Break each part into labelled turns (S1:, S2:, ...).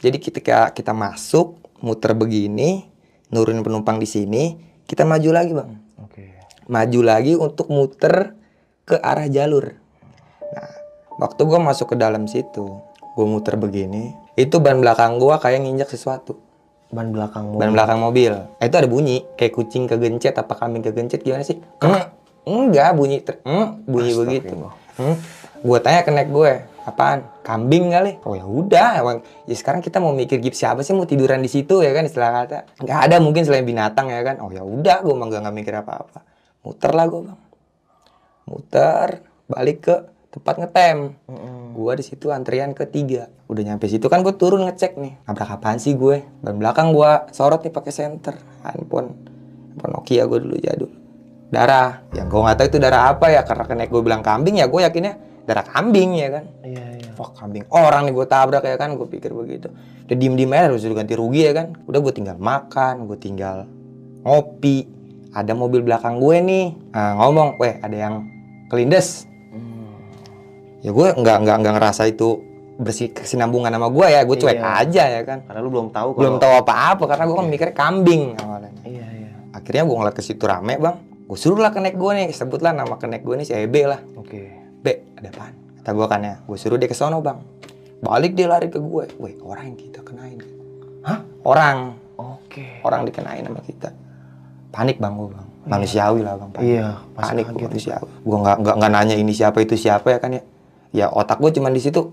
S1: Jadi ketika kita masuk, muter begini, nurunin penumpang di sini, kita maju lagi bang. Maju lagi untuk muter ke arah jalur. Nah, waktu gue masuk ke dalam situ, gue muter begini, itu ban belakang gue kayak nginjak sesuatu.
S2: Ban belakang mobil?
S1: Ban belakang mobil. Itu ada bunyi, kayak kucing kegencet, apa kambing kegencet, gimana sih? Enggak, bunyi begitu. Gue tanya ke nek gue, apaan? Kambing kali? Oh ya udah, emang. Ya sekarang kita mau mikir siapa sih mau tiduran di situ ya kan, istilah kata. Nggak ada mungkin selain binatang ya kan. Oh ya udah, gue mah nggak mikir apa-apa. Muter lah gue bang. Muter, balik ke tempat ngetem. Gue di situ antrian ketiga. Udah nyampe situ kan gue turun ngecek nih. Nabrak apaan sih gue? Ban belakang gue sorot nih pakai senter. Handphone Nokia gue dulu jadul. Darah, yang gue nggak tahu itu darah apa ya, karena kenek gue bilang kambing ya gue yakinnya darah kambing ya kan.
S2: Iya.
S1: Wah kambing orang nih gue tabrak ya kan, gue pikir begitu. Udah diem aja harus ganti rugi ya kan. Udah gue tinggal makan, gue tinggal ngopi. Ada mobil belakang gue nih ngomong, weh ada yang kelindes. Ya gue nggak ngerasa itu bersih kesinambungan sama gue ya, gue cuek aja ya kan.
S2: Karena lu belum tahu
S1: apa-apa karena gue kan mikirnya kambing awalnya.
S2: Iya.
S1: Akhirnya gue ngeliat ke situ rame bang. Gue suruh lah kenek gue nih, sebutlah nama kenek gue nih si Ebe lah. Be, ada apaan? Kata gue kan ya, gue suruh dia ke sono bang. Balik dia lari ke gue. Weh, orang yang kita kenain. Hah? Orang. Orang dikenain sama kita. Panik bang gue bang. Manusiawi lah bang. Panik.
S2: Iya.
S1: Panik gue manusiawi. Gue nggak nanya ini siapa itu siapa ya kan ya. Ya otak gue cuma di situ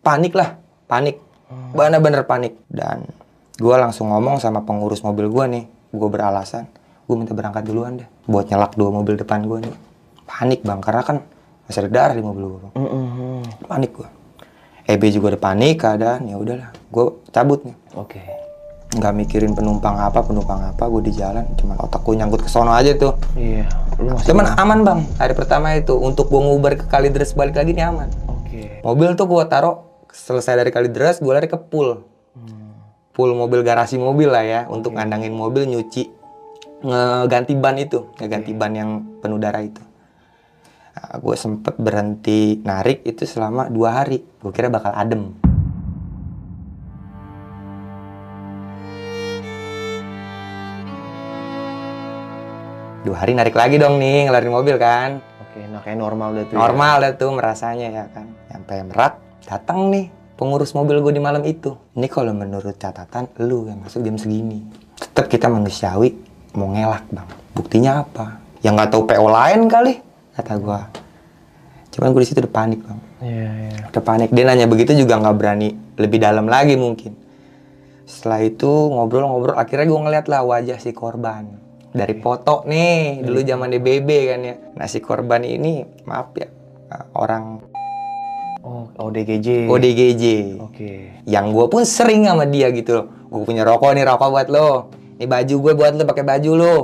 S1: panik lah, panik. Bener-bener panik. Dan gue langsung ngomong sama pengurus mobil gue nih. Gue beralasan. Gue minta berangkat duluan deh buat nyelak 2 mobil depan gue nih. Panik bang, karena kan masih ada darah di mobil gue bang. Panik gue. EB juga ada panik keadaan, ya udahlah, gue cabut nih. Nggak mikirin penumpang apa, gue di jalan, cuma otak gue nyangkut ke sono aja tuh.
S2: Iya.
S1: Cuman aman bang, hari pertama itu untuk gue ngubar ke Kalideres balik lagi nih aman. Mobil tuh gue taruh selesai dari Kalideres, gue lari ke pool. Pool mobil, garasi mobil lah ya, untuk ngandangin mobil, nyuci. Ngeganti ban itu, ngeganti ban yang penuh darah itu. Nah, gue sempet berhenti narik itu selama 2 hari. Gue kira bakal adem. Dua hari narik lagi dong nih, ngelarin mobil kan.
S2: Nah kayak normal deh tuh.
S1: Normal deh tuh merasanya ya kan. Sampai Merak, datang nih pengurus mobil gue di malam itu. Ini kalau menurut catatan lu yang masuk jam segini. Tetap kita manusiawi. Mau ngelak bang, buktinya apa? Yang nggak tahu PO lain kali, kata gue. Cuman gue di situ udah panik bang. Udah panik. Dia nanya begitu juga nggak berani lebih dalam lagi mungkin. Setelah itu ngobrol-ngobrol, akhirnya gue ngeliat lah wajah si korban dari foto nih, dulu zaman DBB kan ya. Nah si korban ini, maaf ya, orang
S2: ODGJ.
S1: Yang gue pun sering sama dia gitu loh. Gue punya rokok buat lo. Ini baju gue buat lo, pakai baju lo.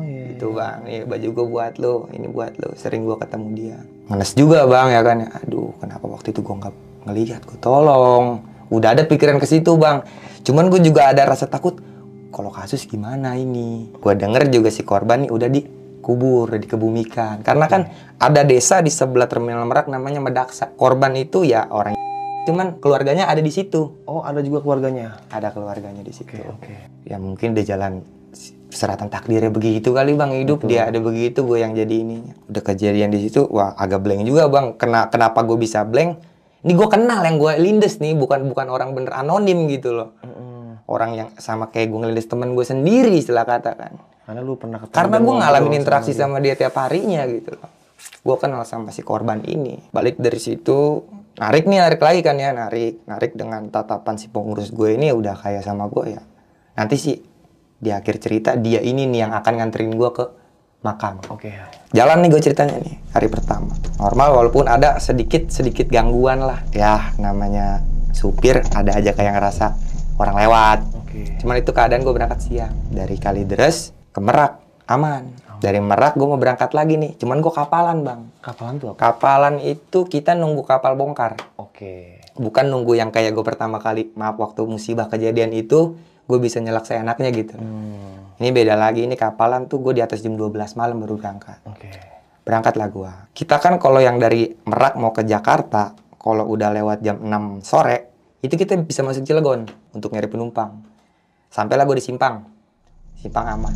S1: Gitu bang, ini baju gue buat lo, ini buat lo. Sering gue ketemu dia. Ngenes juga bang ya kan. Aduh, kenapa waktu itu gue nggak ngelihat? Gue tolong. Udah ada pikiran ke situ bang. Cuman gue juga ada rasa takut. Kalau kasus gimana ini? Gue denger juga si korban nih udah dikubur, udah dikebumikan. Karena kan ada desa di sebelah Terminal Merak namanya Medaksa. Korban itu ya orang. Cuman keluarganya ada di situ.
S2: Oh, ada juga keluarganya?
S1: Ada keluarganya di situ. Ya mungkin udah jalan perseratan takdirnya begitu kali bang, hidup. Betul. Dia ada begitu, gue yang jadi ininya. Udah kejadian di situ, wah agak blank juga bang. Kenapa gue bisa blank? Ini gue kenal yang gue lindes nih, bukan orang bener anonim gitu loh. Orang yang sama kayak gue ngelindes temen gue sendiri, istilah kata kan.
S2: Karena lu pernah ketemu.
S1: Karena gue ngalamin interaksi sama dia tiap harinya gitu loh. Gue kenal sama si korban ini. Balik dari situ. Narik lagi kan ya, narik dengan tatapan si pengurus gue ini udah kayak sama gue ya. Nanti sih di akhir cerita dia ini nih yang akan nganterin gue ke makam. Jalan nih gue ceritanya nih, hari pertama. Normal walaupun ada sedikit gangguan lah. Ya namanya supir ada aja kayak ngerasa orang lewat. Cuman itu keadaan gue berangkat siang. Dari Kalideres ke Merak, aman. Dari Merak gue mau berangkat lagi nih, cuman gue kapalan bang.
S2: Kapalan tuh apa?
S1: Kapalan itu kita nunggu kapal bongkar. Bukan nunggu yang kayak gue pertama kali, maaf waktu musibah kejadian itu, gue bisa nyelak seenaknya gitu. Ini beda lagi, ini kapalan tuh gue di atas jam 12 malam baru berangkat. Berangkatlah gue. Kita kan kalau yang dari Merak mau ke Jakarta, kalau udah lewat jam 6 sore, Itu kita bisa masuk Cilegon untuk nyari penumpang. Sampailah gue di Simpang aman.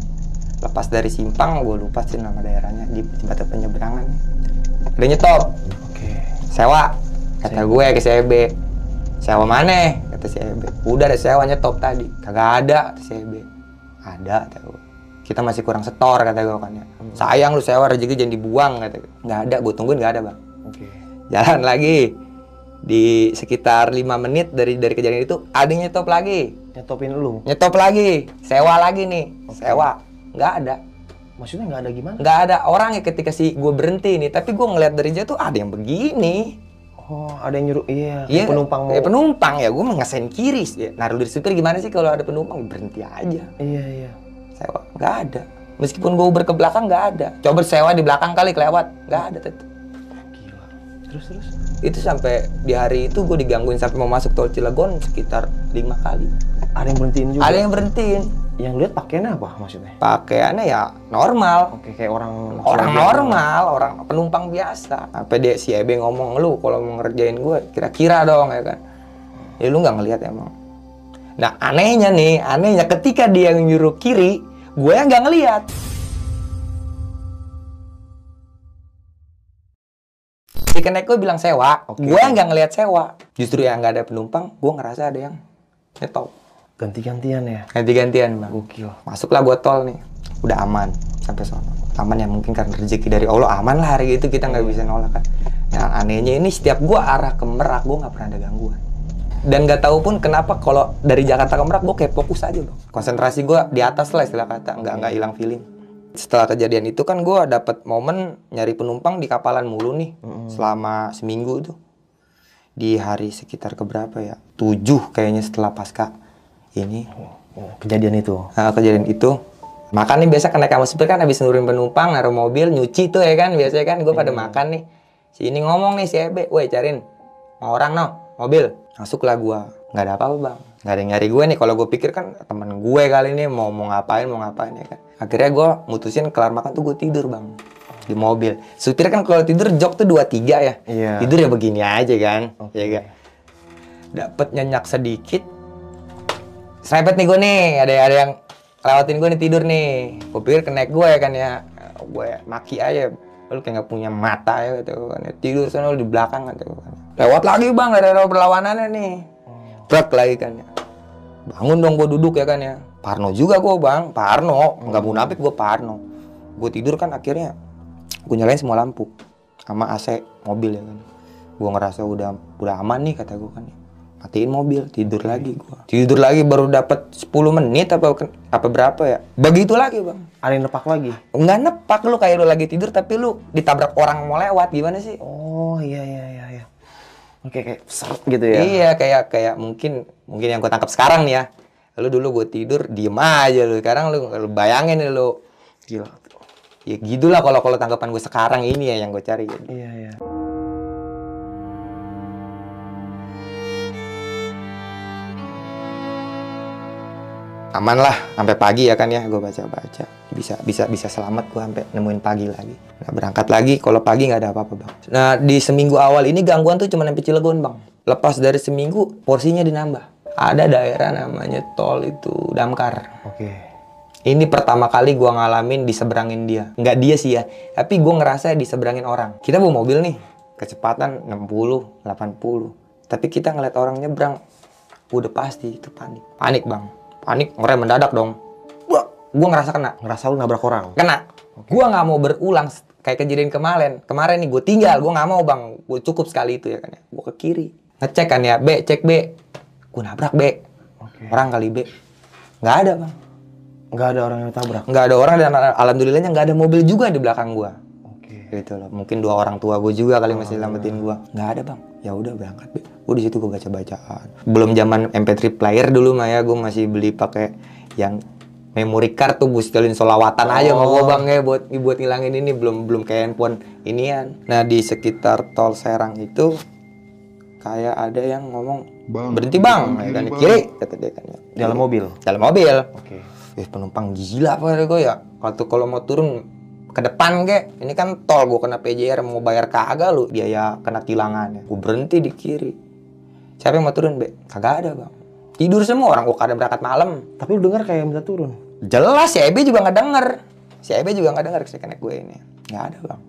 S1: Lepas dari Simpang, gue lupa sih nama daerahnya, di jembatan penyeberangan. Ada nyetop. Sewa, kata gue ke CB. Sewa mana? Kata CB. Udah ada sewa nyetop tadi. Kagak ada, kata CB. Ada, kata gue. Kita masih kurang setor, kata gue kan ya. Sayang lu sewa, rezeki jangan dibuang, kata gue. Nggak ada, gue tungguin nggak ada bang. Jalan lagi. Di sekitar 5 menit dari kejadian itu, ada nyetop lagi.
S2: Nyetopin lu?
S1: Nyetop lagi. Sewa lagi nih. Sewa. Nggak ada.
S2: Maksudnya nggak ada gimana?
S1: Nggak ada orangnya ketika gue berhenti nih. Tapi gue ngeliat dari jauh tuh ada yang begini.
S2: Oh, ada yang nyuruh, iya,
S1: penumpang mau... penumpang ya, gue ngesen kiri ya. Naruh diri supir gimana sih kalau ada penumpang, berhenti aja.
S2: Iya.
S1: Sewa, nggak ada. Meskipun gue Uber ke belakang, nggak ada. Coba sewa di belakang kali kelewat, nggak ada tetep.
S2: Gila. Terus?
S1: Itu sampai di hari itu gue digangguin sampai mau masuk tol Cilegon sekitar 5 kali.
S2: Ada yang berhentiin juga?
S1: Ada yang berhentiin.
S2: Yang lihat pakaiannya apa maksudnya?
S1: Pakaiannya ya normal.
S2: Oke, kayak orang
S1: normal, orang penumpang biasa. Sampai dia si Ebe ngomong, lu kalau mau ngerjain gue kira-kira dong ya kan. Ya lu nggak ngelihat emang. Nah anehnya ketika dia nyuruh kiri, gue yang nggak ngelihat. Si kenek gue bilang sewa, gue yang nggak ngelihat sewa. Justru yang nggak ada penumpang, gue ngerasa ada yang nyetop.
S2: Ganti-gantian ya?
S1: Ganti-gantian bang.
S2: Gokil.
S1: Masuklah gue tol nih, udah aman sampai sono. Aman ya mungkin karena rezeki dari Allah, aman lah hari itu, kita nggak bisa nolak kan. Nah anehnya ini setiap gue arah ke Merak, gue nggak pernah ada gangguan. Dan nggak tahu pun kenapa kalau dari Jakarta ke Merak gue kayak fokus aja bang. Konsentrasi gue di atas lah istilah kata, nggak hilang feeling. Setelah kejadian itu kan gue dapet momen nyari penumpang di kapalan mulu nih selama seminggu itu. Di hari sekitar keberapa ya? 7 kayaknya setelah pasca ini.
S2: Kejadian itu?
S1: Kejadian itu. Makan nih biasa kan naik sama supir kan habis nurunin penumpang, naruh mobil, nyuci tuh ya kan. Biasanya kan gue pada makan nih. Si ini ngomong nih si Ebe, woi cariin orang no, mobil. Masuklah gue. Nggak ada apa-apa bang. Nggak ada yang nyari gue nih. Kalau gue pikir kan temen gue kali ini mau ngapain ya kan. Akhirnya gue mutusin kelar makan tuh gue tidur bang. Di mobil. Supir kan kalau tidur jok tuh 2-3 ya.
S2: Iya.
S1: Tidur ya begini aja kan. Ya gak? Dapet nyenyak sedikit. Serempet nih gue nih. Ada yang lewatin gue nih tidur nih. Gue pikir kenek gue ya kan ya. Gue maki aja. Lu kayak gak punya mata ya gitu kan. Tidur sana lu di belakang gitu kan. Lewat lagi bang. Ada berlawanannya nih. Brak lagi kan ya. Bangun dong gue duduk ya kan ya. Parno juga gue bang. Parno. Gak munafik gue parno. Gue tidur kan akhirnya. Gue nyalain semua lampu sama AC mobil ya kan. Gue ngerasa udah aman nih kata gue kan. Matiin mobil, tidur lagi gue. Tidur lagi baru dapat 10 menit apa berapa ya. Begitu lagi bang.
S2: Ada yang nepak lagi?
S1: Enggak nepak, lu kayak lu lagi tidur tapi lu ditabrak orang mau lewat, gimana sih?
S2: Oh iya. Oke, kayak seret gitu ya?
S1: Iya kayak mungkin yang gue tangkap sekarang nih ya. Lu dulu gue tidur diem aja lu. Sekarang lu bayangin lu.
S2: Gila.
S1: Ya gitulah kalau tanggapan gue sekarang ini ya yang gue cari. Gitu.
S2: Iya.
S1: Aman lah sampai pagi ya kan ya, gue baca bisa selamat gue sampai nemuin pagi lagi. Nah berangkat lagi, kalau pagi nggak ada apa-apa bang. Nah di seminggu awal ini gangguan tuh cuma sampai Cilegon bang. Lepas dari seminggu porsinya dinambah. Ada daerah namanya tol itu Damkar.
S2: Oke.
S1: Ini pertama kali gue ngalamin diseberangin dia. Nggak dia sih ya, tapi gue ngerasa diseberangin orang. Kita bawa mobil nih, kecepatan 60, 80. Tapi kita ngeliat orang nyebrang, udah pasti itu panik bang. Panik, ngerem mendadak dong. Gue ngerasa kena.
S2: Ngerasa lu nabrak orang?
S1: Kena. Okay. Gue nggak mau berulang kayak kejadian kemarin. Kemarin nih gue tinggal, gue nggak mau bang. Gue cukup sekali itu ya kan ya. Gue ke kiri. Ngecek kan ya, B, cek B. Gue nabrak B. Okay. Orang kali B. Nggak ada bang.
S2: Nggak ada orang yang tabrak?
S1: Nggak ada orang dan alhamdulillahnya nggak ada mobil juga di belakang gue.
S2: Oke.
S1: Gitu loh. Mungkin 2 orang tua gue juga kali masih nyelamatin gue. Nggak ada bang. Ya udah berangkat B. Di situ gue baca-bacaan. Belum zaman MP3 player dulu mah ya, gue masih beli pakai yang memory card tuh, gue setelin solawatan aja sama gue bang ya buat ngilangin ini, belum kayak handphone inian. Nah di sekitar tol Serang itu kayak ada yang ngomong bang, berhenti bang, ya kan kiri kata dia kan ya.
S2: Dalam mobil.
S1: Oke. Penumpang gila apa gue ya. Kalau mau turun ke depan kek, ini kan tol, gue kena PJR mau bayar kagak lu, biaya kena tilangannya. Gue berhenti di kiri. Siapa yang mau turun, Be? Kagak ada, Bang. Tidur semua orang, gua kadang berangkat malam.
S2: Tapi lu dengar kayak minta turun.
S1: Jelas si Ebe juga nggak denger. Si Ebe juga nggak denger kenek gue ini. Nggak ada, Bang.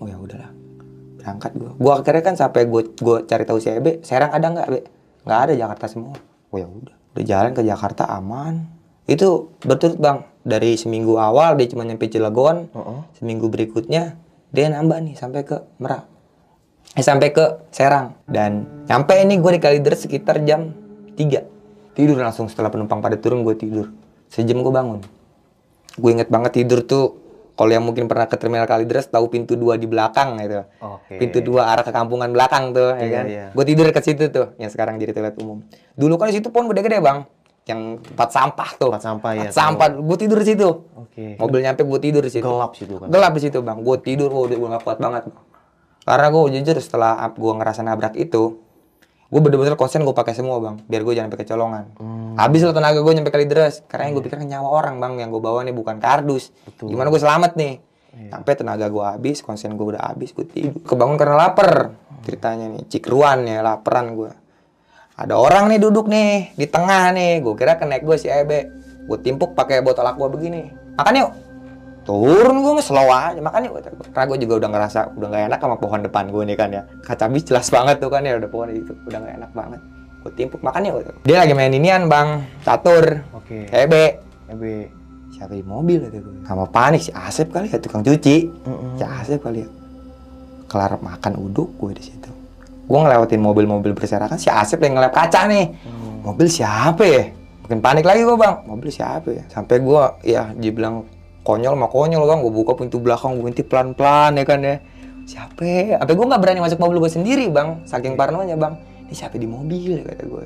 S1: Oh ya udahlah. Berangkat gua. Gua akhirnya kan sampai gua cari tahu si Ebe, Serang ada nggak, Be? Nggak ada, Jakarta semua. Oh ya udah. Udah jalan ke Jakarta aman. Itu berturut, Bang. Dari seminggu awal dia cuma nyampe Cilegon. Seminggu berikutnya dia nambah nih sampai ke Merak. Sampai ke Serang. Dan nyampe ini gue di Kalideres sekitar jam 3. Tidur langsung setelah penumpang pada turun, gue tidur. Sejam gue bangun. Gue inget banget tidur tuh, kalau yang mungkin pernah ke terminal Kalideres tahu pintu 2 di belakang gitu. Pintu 2 arah ke kampungan belakang tuh, ya kan. Gue tidur dekat situ tuh, yang sekarang jadi toilet umum. Dulu kan di situ pohon gede-gede, Bang. Yang tempat sampah tuh.
S2: Tempat sampah ya.
S1: Sampah, gue tidur di situ. Mobil nyampe, gue tidur di situ.
S2: Gelap situ kan.
S1: Gelap di situ, Bang. Gue tidur, gue gak kuat banget. Karena gue jujur setelah gue ngerasa nabrak itu, gue bener-bener konsen gue pakai semua, Bang, biar gue jangan sampai kecolongan. Habis lah tenaga gue nyampe Kalideres, karena yang gue pikir nyawa orang, Bang, yang gue bawa nih bukan kardus. Gimana gue selamat nih? Sampai tenaga gue habis, konsen gue udah habis, gue tidur. Kebangun karena lapar, ceritanya nih, cikruan ya, laparan gue. Ada orang nih duduk nih di tengah nih, gue kira kenek gue si Ebe, gue timpuk pakai botol aqua begini. Makan yuk. Turun gue slow aja, makanya karena gue juga udah ngerasa udah gak enak sama pohon depan gue nih kan ya. Kaca bis jelas banget tuh kan ya, udah pohon itu udah gak enak banget. Gue timpuk, makanya dia lagi main inian, Bang, catur. Ebe siapa di mobil itu gue sama panik, si Asep kali ya, tukang cuci. Si Asep kali ya. Kelar makan uduk gue di situ. Gue ngelewatin mobil-mobil berserakan, si Asep yang ngelap kaca nih. Mobil siapa ya? Makin panik lagi gue, Bang. Mobil siapa ya? Sampai gue ya dibilang konyol mah konyol, Bang. Gue buka pintu belakang, gue ngintip pelan-pelan ya kan ya. Siapa ya? Sampai gue gak berani masuk mobil gue sendiri, Bang. Saking parnonya, Bang. Ini siapa di mobil ya, kata gue.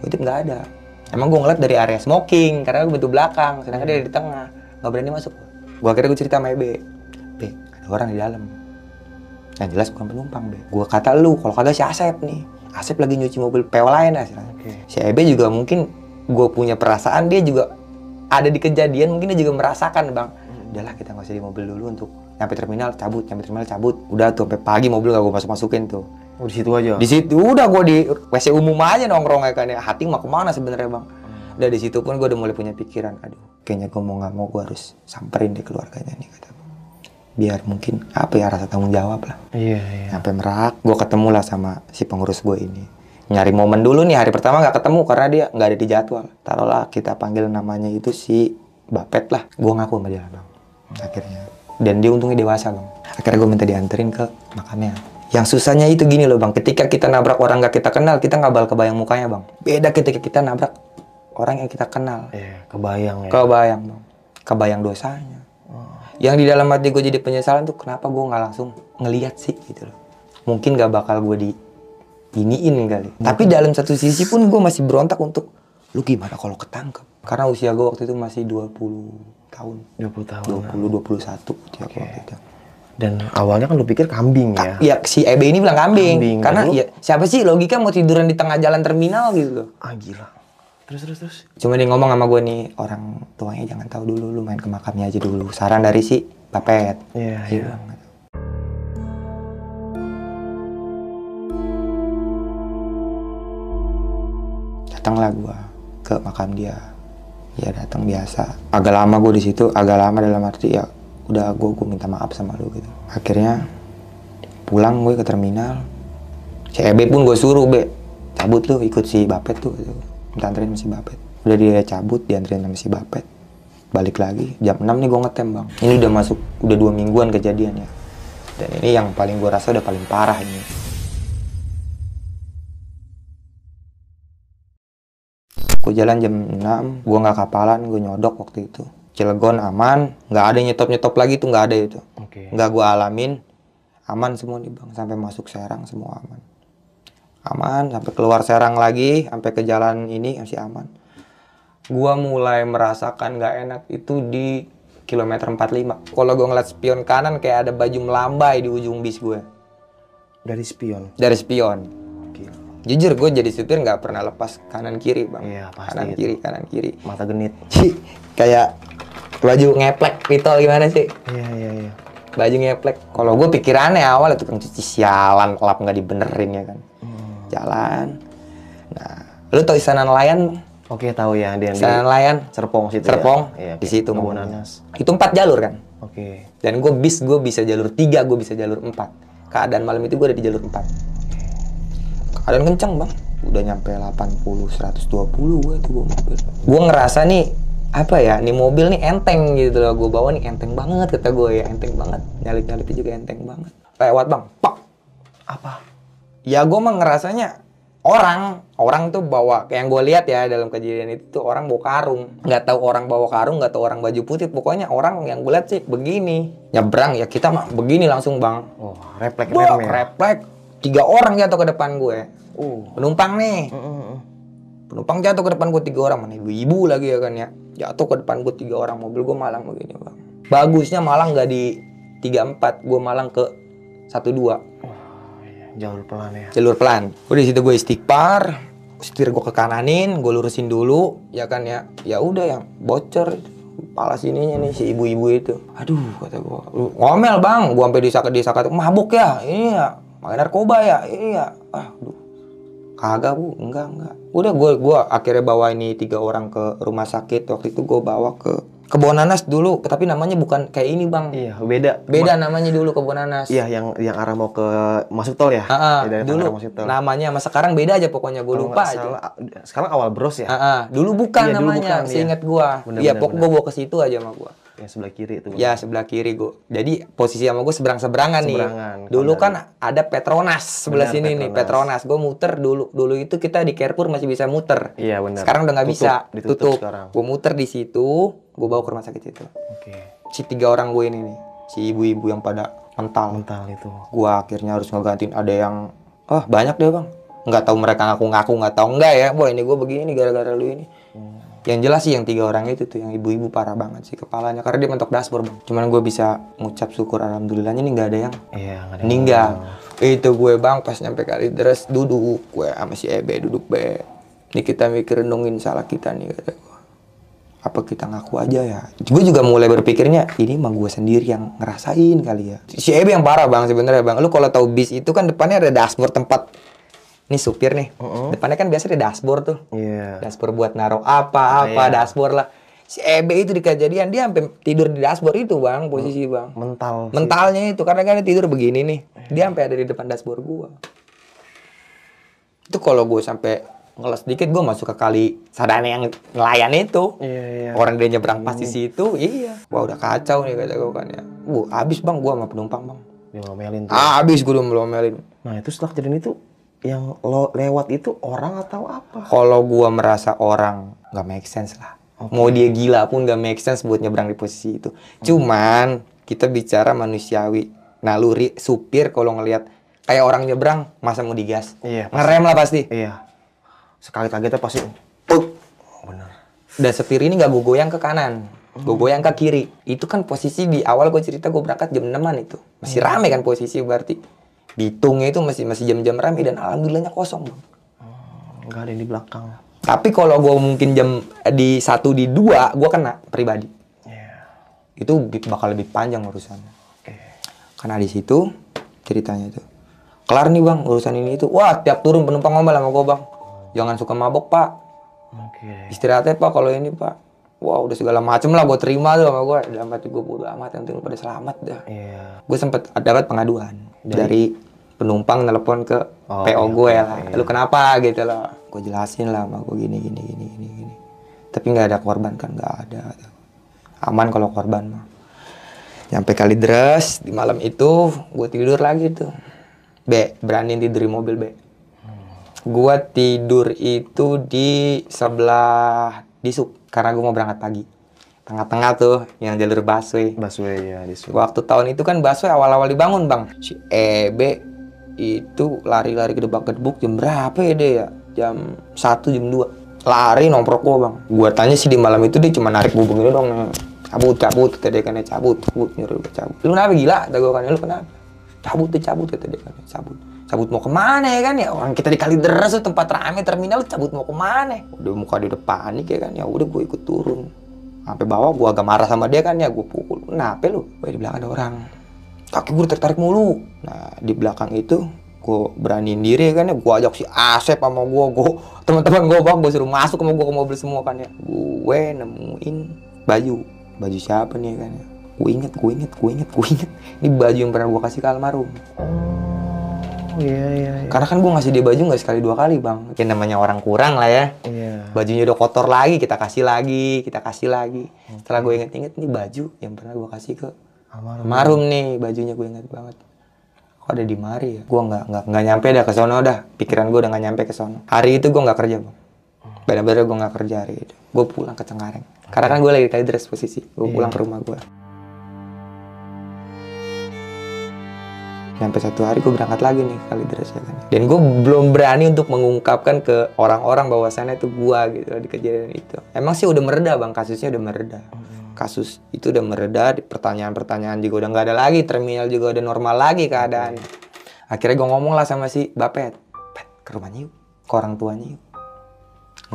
S1: Gue itu gak ada. Emang gue ngeliat dari area smoking, karena gue pintu belakang, sedangkan dia di tengah. Gak berani masuk. Gue akhirnya gue cerita sama Ebe. Be, ada orang di dalam. Yang jelas bukan penumpang, Be. Gue kata lu, kalau kagak si Asep nih. Asep lagi nyuci mobil PO lain lah. Si Ebe juga mungkin gue punya perasaan, dia juga ada di kejadian, mungkin dia juga merasakan, Bang. Udahlah, kita nggak usah di mobil dulu untuk nyampe terminal cabut. Udah tuh sampai pagi mobil gak gue masukin tuh.
S2: Oh, di situ aja.
S1: Di situ udah gue di WC umum aja nongkrong ya kan ya. Hati mau kemana sebenarnya, Bang? Udah di situ pun gue udah mulai punya pikiran, aduh, kayaknya gue mau nggak mau gue harus samperin deh keluarganya nih, kata gue. Biar mungkin apa ya, rasa tanggung jawab lah.
S2: Iya.
S1: Sampai Merak, gue ketemu lah sama si pengurus gue ini. Nyari momen dulu nih, hari pertama nggak ketemu karena dia nggak ada di jadwal. Taruhlah kita panggil namanya itu si Bapet lah. Gue ngaku sama dia, Bang. Akhirnya. Dan dia untungnya dewasa, Bang. Akhirnya gue minta dianterin ke makamnya. Yang susahnya itu gini loh, Bang. Ketika kita nabrak orang nggak kita kenal, kita nggak bakal kebayang mukanya, Bang. Beda ketika kita nabrak orang yang kita kenal.
S2: Iya, kebayang ya.
S1: Kebayang, Bang. Kebayang dosanya. Yang di dalam hati gue jadi penyesalan tuh, kenapa gue nggak langsung ngeliat sih gitu loh. Mungkin nggak bakal gue di iniin kali. Tapi dalam satu sisi pun gue masih berontak untuk, lu gimana kalau ketangkep? Karena usia gue waktu itu masih 20 tahun.
S2: 20 tahun.
S1: 21 waktu itu.
S2: Dan awalnya kan lu pikir kambing ya?
S1: Ya si Ebe ini bilang kambing. Karena ya siapa sih logika mau tiduran di tengah jalan terminal gitu loh.
S2: Ah gila. Terus.
S1: Cuma dia ngomong sama gue nih, orang tuanya jangan tahu dulu, lu main ke makamnya aja dulu. Saran dari si Bapet.
S2: Iya.
S1: Datanglah gue ke makam dia. Ya datang biasa. Agak lama gue di situ, agak lama dalam arti ya udah gue minta maaf sama lu gitu. Akhirnya pulang gue ke terminal. Si Ebe pun gue suruh, Be, cabut lu ikut si Bapet tuh gitu. Minta anterin sama si Bapet. Udah dia cabut, dianterin sama si Bapet. Balik lagi jam 6 nih gue ngetem, Bang. Ini udah masuk, udah 2 mingguan kejadian ya. Dan ini yang paling gue rasa udah paling parah ini. Gue jalan jam 6, gue nggak kapalan, gue nyodok waktu itu. Cilegon aman, nggak ada nyetop lagi tuh, nggak ada itu. Nggak gue alamin, aman semua nih, Bang. Sampai masuk Serang semua aman. Aman, sampai keluar Serang lagi, sampai ke jalan ini masih aman. Gue mulai merasakan nggak enak itu di kilometer 45. Kalau gue ngeliat spion kanan kayak ada baju melambai di ujung bis gue.
S2: Dari spion?
S1: Dari spion. Jujur gue jadi supir nggak pernah lepas kanan kiri, Bang.
S2: Iya, pasti
S1: kanan kiri.
S2: Mata genit.
S1: Kayak baju ngeplek pitol gimana sih?
S2: Iya.
S1: Baju ngeplek. Kalau gue pikirannya awal itu kan cuci sialan, lap nggak dibenerin ya kan. jalan. Nah, lu tau Istana Nelayan?
S2: Oke, tahu ya, dia di
S1: Istana Nelayan,
S2: Serpong situ
S1: Serpong,
S2: ya. Iya,
S1: di situ.
S2: Kebun Nanas.
S1: Itu 4 jalur kan?
S2: Oke.
S1: Dan gue bisa jalur 3, gue bisa jalur 4. Keadaan malam itu gue ada di jalur 4. Keadaan kencang bang, udah nyampe 80, 120 gue tuh mobil. Gue ngerasa nih, apa ya, nih mobil nih enteng gitu loh. Gue bawa nih enteng banget, kata gue ya, enteng banget. Nyalip-nyalipnya juga enteng banget. Lewat bang, pak.
S2: Apa?
S1: Ya gue mah ngerasanya orang tuh bawa, kayak yang gue lihat ya dalam kejadian itu tuh orang bawa karung. Nggak tahu orang bawa karung, nggak tahu orang baju putih. Pokoknya orang yang gue lihat sih begini. Nyebrang ya kita mah begini langsung bang.
S2: Oh, refleks
S1: Wah,
S2: rem ya.
S1: refleks. 3 orang jatuh ke depan gue. Penumpang nih. Penumpang jatuh ke depan gue 3 orang. Mana ibu-ibu lagi ya kan ya. Jatuh ke depan gue 3 orang. Mobil gue malang begini bang. Bagusnya malang nggak di 34. Gue malang ke 12.
S2: Jalur pelan ya.
S1: Jalur pelan. Udah di situ gue istighfar, setir gue ke kananin, gue lurusin dulu, ya kan ya. Ya udah yang bocor kepala sininya nih si ibu-ibu itu. Aduh kata gue, ngomel bang, gue sampai disaka mabuk ya, ini ya, makan narkoba ya, ini ya. Aduh, kagak bu, enggak. Udah gue akhirnya bawa ini 3 orang ke rumah sakit. Waktu itu gue bawa ke Kebun Nanas dulu, tapi namanya bukan kayak ini bang.
S2: Iya, beda.
S1: Beda namanya dulu Kebun Nanas.
S2: Iya, yang arah mau ke masuk tol ya.
S1: Dulu namanya sama sekarang beda aja pokoknya, gue lupa aja.
S2: Sekarang awal Bros ya.
S1: Dulu bukan
S2: iya,
S1: namanya, seingat gua. Iya, pokoknya gue bawa ke situ aja sama gua.
S2: Yang sebelah kiri itu.
S1: Ya sebelah kiri gua. Jadi posisi sama gue seberang-seberangan nih. Dulu kan ada Petronas sebelah sini nih, Petronas. Gue muter dulu itu kita di Carrefour masih bisa muter.
S2: Iya benar.
S1: Sekarang udah nggak bisa, tutup. Gue muter di situ. Gue bawa ke rumah sakit itu.
S2: Oke.
S1: Si 3 orang gue ini nih, si ibu-ibu yang pada mental
S2: itu.
S1: Gue akhirnya harus ngegantiin. Ada yang, banyak deh bang. Nggak tahu mereka ngaku-ngaku, nggak tahu enggak ya. Boy ini gue begini gara-gara lu ini. Yang jelas sih yang 3 orang itu tuh, yang ibu-ibu parah banget sih kepalanya. Karena dia mentok dashboard bang. Cuman gue bisa ngucap syukur alhamdulillahnya nih nggak ada yang meninggal. Itu gue bang pas nyampe Kalideres duduk gue sama si Ebe duduk be. Nih kita mikir renungin salah kita nih kata gue. Apa kita ngaku aja ya? Gue juga mulai berpikirnya ini mah gue sendiri yang ngerasain kali ya. Si Ebe yang parah bang sebenarnya bang. Lu kalau tahu bis itu kan depannya ada dashboard tempat. Nih supir nih. Depannya kan biasa ada dashboard tuh.
S2: Iya.
S1: Dashboard buat naruh apa dashboard lah. Si Ebe itu di kejadian dia sampai tidur di dashboard itu bang, posisi bang. Mentalnya itu karena kan dia tidur begini nih. Dia sampai ada di depan dashboard gua. Itu kalau gue sampai ngeles dikit gue masuk ke kali Sadane yang nelayan itu.
S2: Iya.
S1: Orang dia nyebrang pas di situ, iya. Wah udah kacau nih kata gue kan ya. Abis bang gue sama penumpang bang.
S2: Dia ngomelin tuh.
S1: Abis gue udah melomelin.
S2: Nah itu setelah kejadian itu yang lo lewat itu orang atau apa?
S1: Kalau gue merasa orang nggak make sense lah. Mau dia gila pun nggak make sense buat nyebrang di posisi itu. Cuman kita bicara manusiawi. Naluri supir kalau ngelihat kayak orang nyebrang masa mau digas.
S2: Iya.
S1: Ngerem lah pasti.
S2: Iya. Sekali kagetnya pasti. Bener.
S1: Dan setir ini nggak gue goyang ke kanan, gue goyang ke kiri. Itu kan posisi di awal gue cerita gue berangkat jam 6-an itu. Masih rame kan posisi berarti. Bitungnya itu masih jam-jam rame dan alhamdulillahnya kosong bang.
S2: Nggak ada yang di belakang.
S1: Tapi kalau gue mungkin jam di 1 di 2 gue kena pribadi. Itu bakal lebih panjang urusannya. Karena di situ ceritanya itu. Kelar nih bang urusan ini itu. Wah tiap turun penumpang ngomel sama gue bang. Jangan suka mabok pak. Istirahatnya pak kalau ini pak. Wah udah segala macem lah gue terima tuh sama gue. Dalam hati gue bodo amat yang penting pada selamat dah. Gue sempet dapat pengaduan dari penumpang nelpon ke PO gue lah. Lu kenapa gitu loh. Gue jelasin lah sama gue gini. Tapi nggak ada korban kan nggak ada. Aman kalau korban mah. Nyampe Kalideres di malam itu gue tidur lagi tuh. Beraniin tidur di mobil Gua tidur itu di sebelah disub karena gua mau berangkat pagi. Tengah-tengah tuh yang jalur busway.
S2: Ya disub.
S1: Waktu tahun itu kan busway awal-awal dibangun bang. Si Ebe itu lari-lari gedebak-gedebuk jam berapa ya dia ya? Jam 1 jam 2. Lari nomprok gua bang. Gua tanya sih di malam itu dia cuma narik gua begini dong. Cabut kata dia kan cabut nyuruh gua cabut. Lu kenapa gila? Kata gua kan lu kenapa? Cabut kata dia kan cabut mau kemana ya kan ya orang kita di Kalideres tuh tempat rame terminal cabut mau kemana udah muka di depan nih kayak kan ya udah gue ikut turun sampai bawah gue agak marah sama dia kan ya gue pukul kenapa lu di belakang ada orang kaki gue tertarik mulu nah di belakang itu gue beraniin diri kan ya, gue ajak si Asep sama gue teman-teman gue bang, gue suruh masuk sama gue ke mobil semua kan ya. Gue nemuin baju siapa nih kan ya. Gue inget. Ini baju yang pernah gue kasih ke almarhum.
S2: Oh iya.
S1: Karena kan gue ngasih dia baju nggak sekali 2 kali bang. Ya namanya orang kurang lah ya.
S2: Iya.
S1: Bajunya udah kotor lagi, kita kasih lagi. Setelah gue inget nih baju yang pernah gue kasih ke almarhum nih, bajunya gue inget banget. Kok ada di mari ya? Gue nggak nyampe dah ke sono dah. Pikiran gue udah nggak nyampe ke sono. Hari itu gue nggak kerja bang. Benar-benar gue nggak kerja hari itu. Gue pulang ke Cengkareng. Karena kan gue lagi di Kalideres posisi. Gue pulang ke rumah gue. Sampai 1 hari gue berangkat lagi nih ke Kalideres ya kan. Dan gue belum berani untuk mengungkapkan ke orang-orang bahwasannya itu gue gitu di kejadian itu. Emang sih udah mereda bang, kasusnya udah mereda. Kasus itu udah mereda, pertanyaan-pertanyaan juga udah nggak ada lagi, terminal juga udah normal lagi keadaan. Akhirnya gue ngomong lah sama si Bapet, ke rumahnya yuk, ke orang tuanya yuk.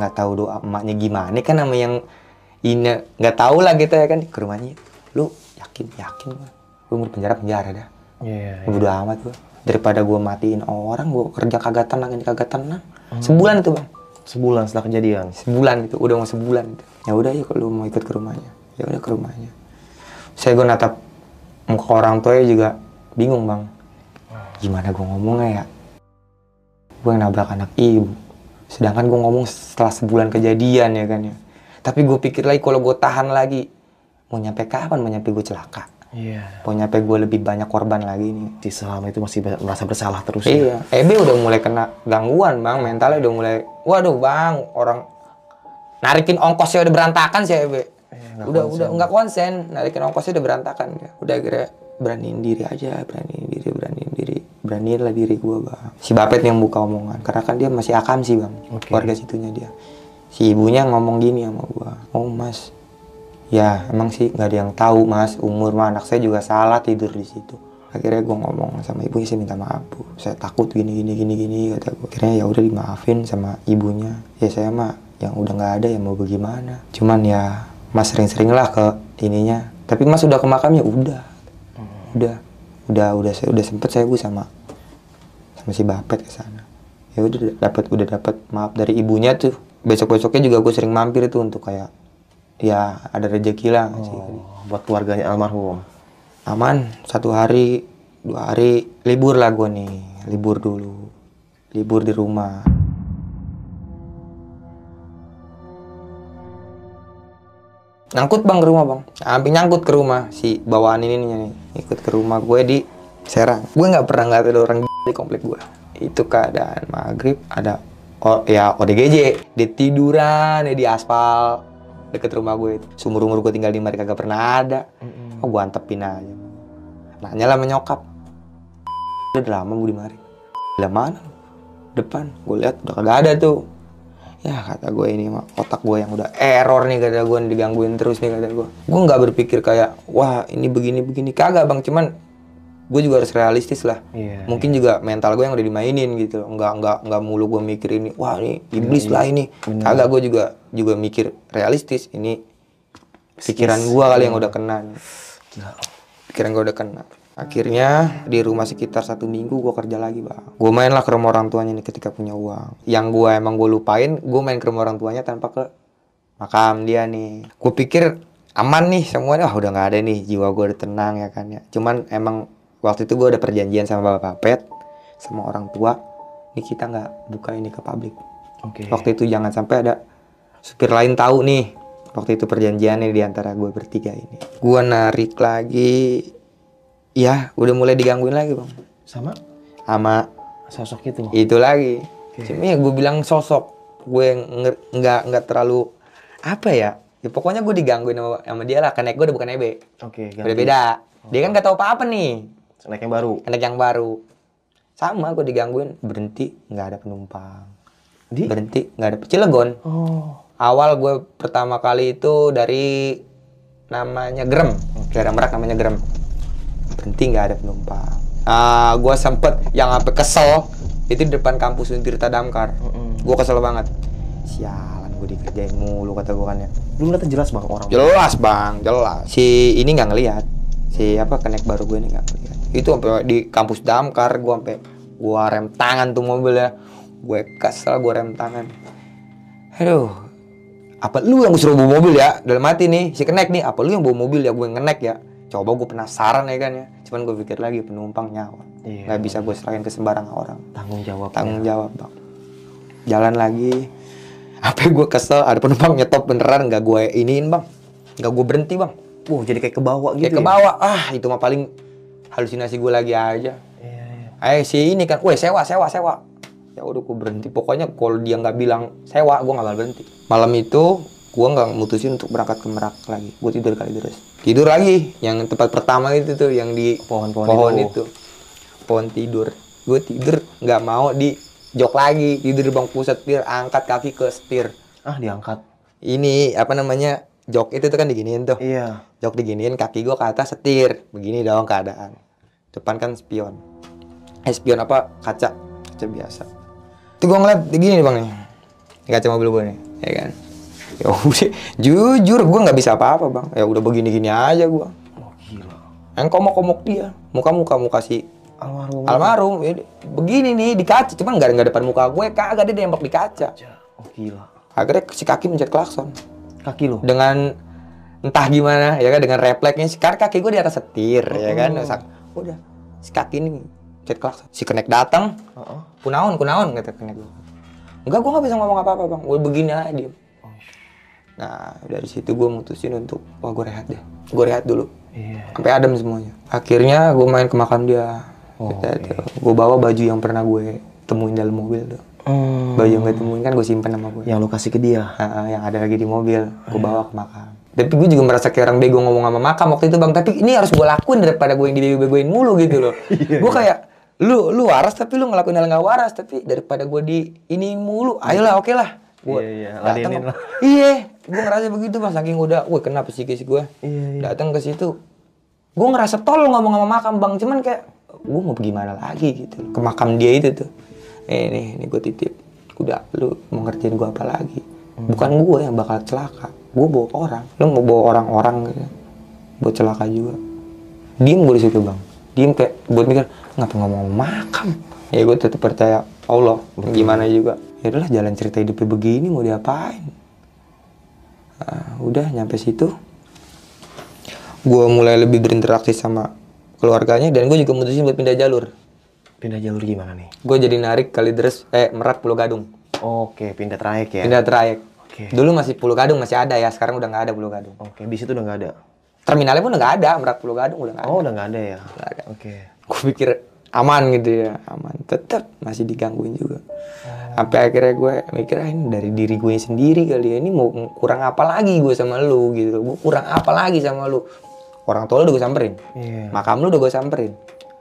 S1: Nggak tahu doa emaknya gimana kan sama yang ini nggak tahu lah gitu ya kan, ke rumahnya yuk. Lu yakin gue mau penjara dah.
S2: Iya.
S1: Udah amat gue. Daripada gue matiin orang, gue kerja kagak tenang. Sebulan itu bang.
S2: Sebulan setelah kejadian.
S1: Sebulan itu, udah mau sebulan itu. Ya udah yuk kalau mau ikut ke rumahnya. Ya udah ke rumahnya. Saya gue natap muka orang tuanya juga bingung bang. Gimana gue ngomongnya ya? Gue yang nabrak anak ibu. Sedangkan gue ngomong setelah sebulan kejadian ya kan ya. Tapi gue pikir lagi kalau gue tahan lagi, mau nyampe kapan? Mau nyampe gue celaka?
S2: Iya.
S1: Mau nyampe gue lebih banyak korban lagi nih.
S2: Si selama itu masih merasa bersalah terus.
S1: Iya. Ebe udah mulai kena gangguan bang. Mentalnya udah mulai, waduh bang, orang narikin ongkosnya udah berantakan sih Ebe. Udah nggak konsen. Narikin ongkosnya udah berantakan ya. Udah akhirnya beraniin diri. Beraniinlah diri gue bang. Si Bapet yang buka omongan. Karena kan dia masih akam sih bang. Warga situnya dia. Si ibunya ngomong gini sama gue. Oh mas, ya emang sih nggak ada yang tahu mas. Umur mah anak saya juga salah tidur di situ. Akhirnya gue ngomong sama ibunya, saya minta maaf bu. Saya takut gini kata gue. Akhirnya ya udah dimaafin sama ibunya. Ya saya mah yang udah nggak ada ya mau bagaimana. Cuman ya mas sering-sering lah ke ininya. Tapi mas udah ke makamnya udah sempet saya bu sama si Bapet ke sana. Ya udah dapat maaf dari ibunya tuh. Besok-besoknya juga gue sering mampir tuh untuk kayak ya ada rezeki lah sih.
S2: Buat keluarganya almarhum.
S1: Aman, 1 hari, 2 hari libur lah gue nih. Libur dulu. Libur di rumah. Nyangkut bang ke rumah bang. Hampir nyangkut ke rumah si bawaan ini nih. Ikut ke rumah gue di Serang. Gue nggak pernah ngeliat ada orang di komplek gue. Itu keadaan maghrib ada ODGJ. Dia tiduran di aspal deket rumah gue itu. Seumur-umur gue tinggal di mari kagak pernah ada. Oh gue antepin aja. Nanya lah menyokap. Udah lama gue di mari. Lah mana? Depan. Gue lihat udah kagak ada tuh. Ya kata gue ini mah otak gue yang udah error nih kata gue, digangguin terus nih kata gue. Gue nggak berpikir kayak wah ini begini kagak bang, cuman gue juga harus realistis lah. Mungkin juga mental gue yang udah dimainin gitu. Nggak mulu gue mikir ini wah ini iblis lah ini. Kagak, gue juga mikir realistis. Ini pikiran gue kali yang udah kena. Pikiran gue udah kena. Akhirnya di rumah sekitar 1 minggu gue kerja lagi bang. Gue main lah ke rumah orang tuanya nih ketika punya uang. Yang gue lupain, gue main ke rumah orang tuanya tanpa ke makam dia nih. Gue pikir aman nih semuanya, udah nggak ada nih, jiwa gue udah tenang ya kan ya. Cuman emang waktu itu gue ada perjanjian sama Bapak Pet, sama orang tua, ini kita nggak buka ini ke publik. Waktu itu jangan sampai ada supir lain tahu nih. Waktu itu perjanjiannya di antara gue bertiga ini. Gue narik lagi. Ya, udah mulai digangguin lagi bang.
S2: Sama sosok itu?
S1: Itu lagi. Cuma ya gue bilang sosok. Gue nggak terlalu apa ya. Ya pokoknya gue digangguin sama dia lah. Karena gue udah bukan Ebe. Udah beda. Dia kan nggak tahu apa-apa nih.
S2: Anak yang baru.
S1: Sama gue digangguin. Berhenti nggak ada penumpang. Berhenti nggak ada Cilegon. Awal gue pertama kali itu dari namanya Grem. Daerah Merak namanya Grem. Berhenti nggak ada penumpang. Gue sempet yang sampai kesel itu di depan kampus Untirta Damkar. Gue kesel banget. Sialan gue dikerjain mulu kata gue kan ya.
S2: Lu ngeliatnya jelas bang orang?
S1: Jelas bang, jelas. Si ini nggak ngelihat. Si kenek baru gue ini nggak ngelihat. Itu sampai di kampus Damkar gue Gua rem tangan tuh mobilnya. Gue kesel, gue rem tangan. Aduh, apa lu yang suruh bawa mobil ya? Dalam hati nih, si kenek nih, apa lu yang bawa mobil ya? Gue ngenek ya. Coba gue penasaran ya kan ya. Cuman gue pikir lagi penumpang nyawa. Nggak bisa gue serahin ke sembarang orang.
S2: Tanggung jawab.
S1: Tanggung jawab bang. Jalan lagi. Apa gue kesel, ada penumpang nyetop beneran, nggak gue iniin bang. Nggak gue berhenti bang.
S2: Jadi kayak ke bawah gitu.
S1: Kayak ke bawah. Itu mah paling halusinasi gue lagi aja.
S2: Iya.
S1: Si ini kan, weh sewa. Ya udah gue berhenti. Pokoknya kalau dia nggak bilang sewa, gue nggak bakal berhenti. Malam itu gue nggak mutusin untuk berangkat ke Merak lagi. Gue tidur kali terus. Tidur lagi, yang tempat pertama itu tuh, yang di pohon itu. Pohon tidur. Gue tidur nggak mau di jok lagi. Tidur di bangku setir, angkat kaki ke setir.
S2: Diangkat.
S1: Ini apa namanya? Jok itu tuh kan diginiin tuh.
S2: Iya.
S1: Jok diginiin, kaki gue ke atas setir. Begini dong keadaan. Depan kan spion. Spion apa? Kaca biasa. Itu gue ngeliat gini nih bang nih. Kaca mobil gue nih, ya kan. Ya udah, jujur gue nggak bisa apa-apa bang. Ya udah begini-gini aja gue.
S2: Gila.
S1: Yang komok dia. Muka si almarhum. Ya, begini nih di kaca. Cuman nggak depan muka gue. Kagak, dia nembak di kaca.
S2: Gila.
S1: Akhirnya si kaki mencet klakson.
S2: Kaki lo?
S1: Dengan entah gimana ya kan, dengan refleksnya. Karena kaki gue di atas setir ya kan. Udah si kaki ini cet klakson. Si kenek datang. Kunaon kata kenek gue. Enggak, gue nggak bisa ngomong apa-apa bang. Gue begini aja diem. Nah dari situ gue mutusin untuk gue rehat deh. Gue rehat dulu. Sampai adem semuanya. Akhirnya gue main ke makam dia. Gue bawa baju yang pernah gue temuin dalam mobil tuh. Baju yang gue temuin kan gue simpen sama gue.
S2: Yang lu kasih ke dia?
S1: Yang ada lagi di mobil, gue bawa ke makam. Tapi gue juga merasa kayak orang bego ngomong sama makam waktu itu bang. Tapi ini harus gue lakuin daripada gue yang dibego-begoin mulu gitu loh. Gue kayak, lu waras tapi lu ngelakuin hal nggak waras. Tapi daripada gue di ini mulu, ayolah oke lah.
S2: Ladenin lah.
S1: Gue ngerasa begitu bang. Saking udah, kenapa psikis gue datang ke situ. Gue ngerasa tolol ngomong sama makam bang. Cuman kayak, gue mau gimana lagi gitu. Ke makam dia itu tuh. Ini gue titip. Udah, lu mau ngertiin gue apa lagi? Bukan gue yang bakal celaka. Gue bawa orang. Lu mau bawa orang-orang gitu. Buat celaka juga. Diem gue di situ bang. Diem kayak buat mikir, ngapa ngomong makam? Ya gue tetap percaya Allah. Gimana juga. Ya udahlah, jalan cerita hidupnya begini mau diapain? Udah nyampe situ. Gue mulai lebih berinteraksi sama keluarganya. Dan gue juga mutusin buat pindah jalur.
S2: Pindah jalur gimana nih?
S1: Gue jadi narik Kalideres, Merak Pulau Gadung.
S2: Oke, pindah trayek ya?
S1: Pindah trayek.
S2: Oke.
S1: Dulu masih Pulau Gadung masih ada ya, sekarang udah nggak ada Pulau Gadung.
S2: Oke, bis itu udah nggak ada?
S1: Terminalnya pun udah nggak ada, Merak Pulau Gadung udah nggak ada.
S2: Udah nggak ada ya?
S1: Nggak ada.
S2: Oke.
S1: Gue pikir aman gitu ya, aman. Tetap masih digangguin juga. Sampai akhirnya gue mikir, ini dari diri gue sendiri kali ya. Ini mau kurang apa lagi gue sama lu gitu. Gue kurang apa lagi sama lu. Orang tua lu udah gue samperin. Makam lu udah gue samperin.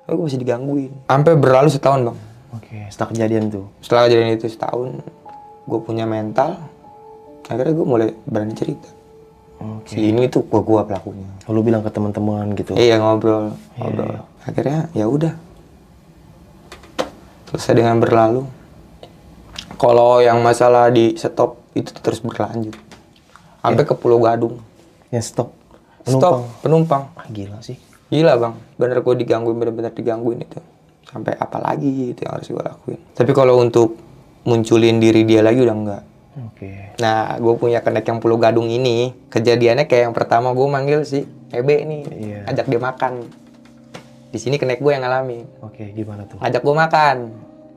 S1: Gue masih digangguin. Sampai berlalu setahun bang.
S2: Oke, setelah kejadian tuh? Setelah
S1: kejadian itu setahun, gue punya mental. Akhirnya gue mulai berani cerita. Si ini tuh gue pelakunya.
S2: Lu bilang ke teman-teman gitu?
S1: Iya, ngobrol. Akhirnya ya udah. Selesai dengan berlalu. Kalau yang masalah di stop itu terus berlanjut. Sampai ke Pulau Gadung.
S2: Yang stop?
S1: Penumpang.
S2: Gila sih.
S1: Gila bang, bener gue digangguin, bener-bener digangguin itu. Sampai apa lagi itu yang harus gue lakuin. Tapi kalau untuk munculin diri dia lagi udah enggak. Nah, gue punya kenek yang Pulau Gadung ini. Kejadiannya kayak yang pertama gue manggil si Ebe nih. Ajak dia makan. Di sini kenek gue yang ngalamin.
S2: Gimana tuh?
S1: Ajak gue makan.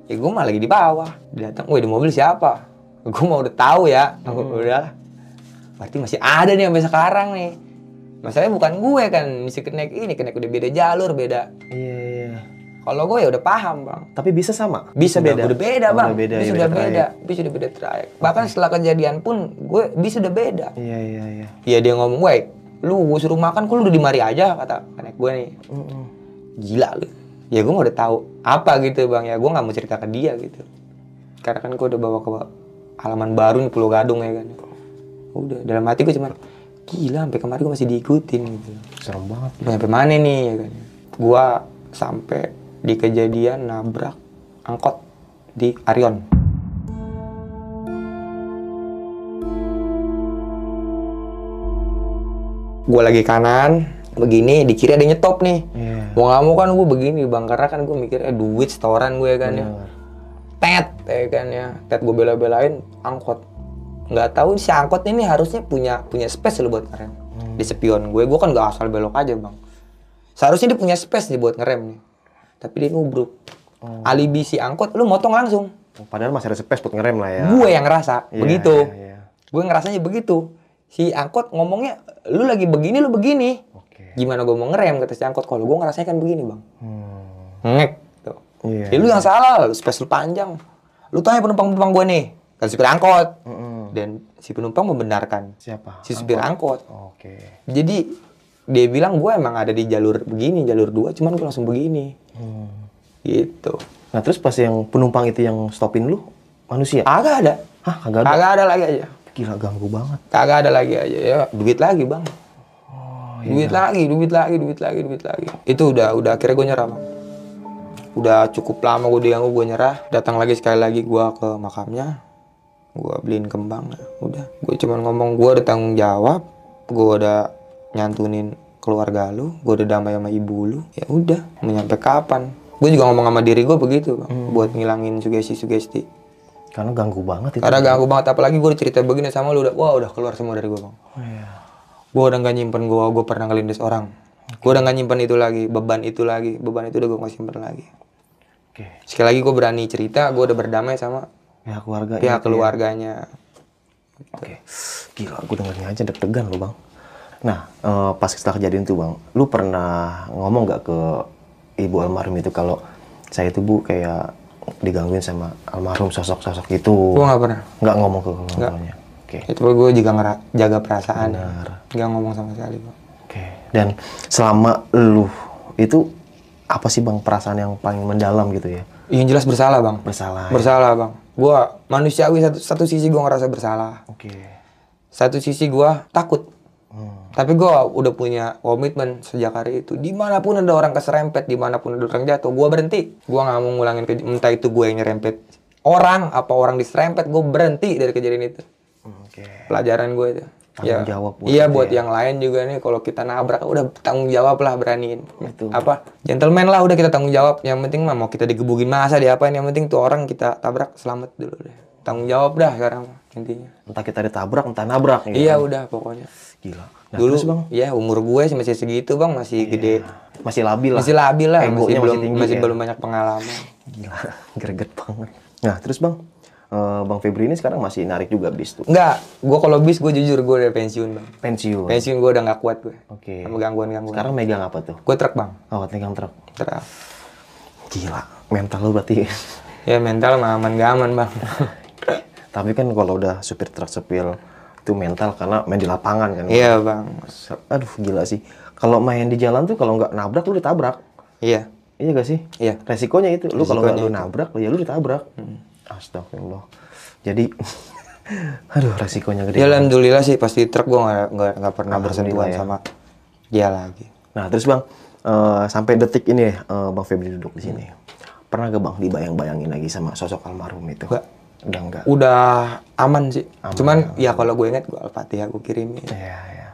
S1: Ya gue malah lagi di bawah. Dia datang, di mobil siapa? Gue mau udah tahu ya. Udah. Berarti masih ada nih sampai sekarang nih. Masalahnya bukan gue kan, si kenek udah beda jalur, beda. Kalau gue ya udah paham bang.
S2: Tapi bisa sama?
S1: Bisa beda. Udah beda bang. Bisa udah beda. Bisa udah beda trayek. Bahkan setelah kejadian pun gue bisa udah beda. Iya dia ngomong, lu gue suruh makan, kok lu udah di mari aja, kata kenek gue nih. Gila lu. Ya gue mau udah tahu apa gitu bang ya. Gue nggak mau cerita ke dia gitu. Karena kan gue udah bawa ke halaman baru nih Pulau Gadung ya kan. Udah dalam hati gue cuman, gila, sampai kemarin gue masih diikutin gitu.
S2: Serem banget.
S1: Sampai mana nih ya kan? Gua sampai di kejadian nabrak angkot di Arion. Gua lagi kanan, begini, di kiri ada nyetop nih. Mau nggak mau kan gue begini bang, karena kan gue mikirnya duit setoran gue kan ya. Tet ya kan ya, tet gue bela-belain angkot. Nggak tahu si angkot ini harusnya punya space loh buat ngerem. Di spion gue kan nggak asal belok aja bang. Seharusnya dia punya space nih buat ngerem nih. Tapi dia nubruk. Alibi si angkot, lu motong langsung.
S2: Padahal masih ada space buat ngerem lah ya.
S1: Gue yang ngerasa begitu.
S2: Iya.
S1: Gue ngerasanya begitu. Si angkot ngomongnya, lu lagi begini, lu begini. Gimana gue mau ngerem kata si angkot? Kalau gue ngerasanya kan begini bang. Ngek. Tuh.
S2: Iya.
S1: Ya lu yang salah, lu space lu panjang. Lu tanya penumpang-penumpang gue nih, kan supir angkot. Dan si penumpang membenarkan.
S2: Siapa?
S1: Si supir angkot.
S2: Oke.
S1: Jadi dia bilang gue emang ada di jalur begini, jalur 2, cuman gue langsung begini. Gitu.
S2: Nah terus pas yang penumpang itu yang stopin lu, manusia?
S1: Kagak ada.
S2: Hah, kagak ada?
S1: Kagak ada lagi aja.
S2: Gila, ganggu banget.
S1: Kagak ada lagi aja. Ya duit lagi bang. Duit lagi. Itu udah akhirnya gue nyerah bang. Udah cukup lama gue diganggu, gue nyerah. Datang lagi sekali lagi gue ke makamnya. Gue beliin kembang. Udah. Gue cuman ngomong gue ada tanggung jawab. Gue udah nyantunin keluarga lu. Gue udah damai sama ibu lu. Ya udah. Mau nyampe kapan? Gue juga ngomong sama diri gue begitu bang. Buat ngilangin sugesti.
S2: Karena ganggu banget itu.
S1: Karena ganggu banget. Apalagi gue cerita begini sama lu. Udah keluar semua dari gue bang. Gue udah gak nyimpen gue pernah ngelindas orang. Gue udah gak nyimpen itu lagi, beban itu udah gue gak simpen lagi. Sekali lagi gue berani cerita, gue udah berdamai sama pihak keluarganya.
S2: Gila, gue dengernya aja deg-degan lo bang. Nah, pas setelah kejadian itu bang, lu pernah ngomong gak ke ibu almarhum itu kalau saya itu bu kayak digangguin sama almarhum sosok-sosok itu?
S1: Gue gak pernah.
S2: Gak ngomong ke keluarganya?
S1: Itu gue juga jaga perasaan. Gak ngomong sama sekali bang.
S2: Dan selama lu itu apa sih bang perasaan yang paling mendalam gitu ya?
S1: Yang jelas bersalah bang. Bersalah bang. Gue manusiawi, satu sisi gue ngerasa bersalah. Satu sisi gue takut. Tapi gue udah punya komitmen sejak hari itu. Dimanapun ada orang keserempet, dimanapun ada orang jatuh, gue berhenti. Gue gak mau ngulangin entah itu gue yang nyerempet orang, apa orang diserempet, gue berhenti dari kejadian itu. Pelajaran gue itu.
S2: Tanggung jawab.
S1: Iya buat yang lain juga nih, kalau kita nabrak udah tanggung jawab lah, beraniin. Apa? Gentleman lah, udah kita tanggung jawab. Yang penting mah mau kita digebukin masa diapain, yang penting tuh orang kita tabrak selamat dulu deh. Tanggung jawab dah sekarang intinya.
S2: Entah kita ditabrak, entah nabrak.
S1: Iya udah pokoknya.
S2: Gila.
S1: Nah, dulu bang, ya umur gue masih segitu bang, masih gede.
S2: Masih labil lah.
S1: Masih belum banyak pengalaman.
S2: Gila, greget banget. Nah terus bang, Bang Febri ini sekarang masih narik juga bis tuh?
S1: Enggak, gue kalau bis gue jujur gue udah pensiun bang. Pensiun gue udah nggak kuat gue. Sama gangguan-gangguan.
S2: Sekarang megang apa tuh?
S1: Gue truk bang.
S2: Oh, megang truk.
S1: Truk.
S2: Gila, mental lu berarti.
S1: Ya mental mah aman gak aman bang.
S2: Tapi kan kalau udah supir truk sepil itu mental karena main di lapangan kan.
S1: Iya bang.
S2: Aduh gila sih. Kalau main di jalan tuh kalau nggak nabrak lu ditabrak.
S1: Iya.
S2: Iya gak sih?
S1: Iya.
S2: Resikonya itu. Lu kalau nggak lu nabrak, ya lu ditabrak. Astagfirullah. Jadi, aduh resikonya gede.
S1: Ya alhamdulillah sih pasti truk gue nggak pernah bersentuhan sama dia lagi.
S2: Nah terus bang, sampai detik ini Bang Febri duduk di sini. Pernah gak bang dibayang-bayangin lagi sama sosok almarhum itu? Udah enggak? Udah
S1: aman sih. Cuman ya kalau gue inget gue Al-Fatihah gue kirimin.
S2: Iya.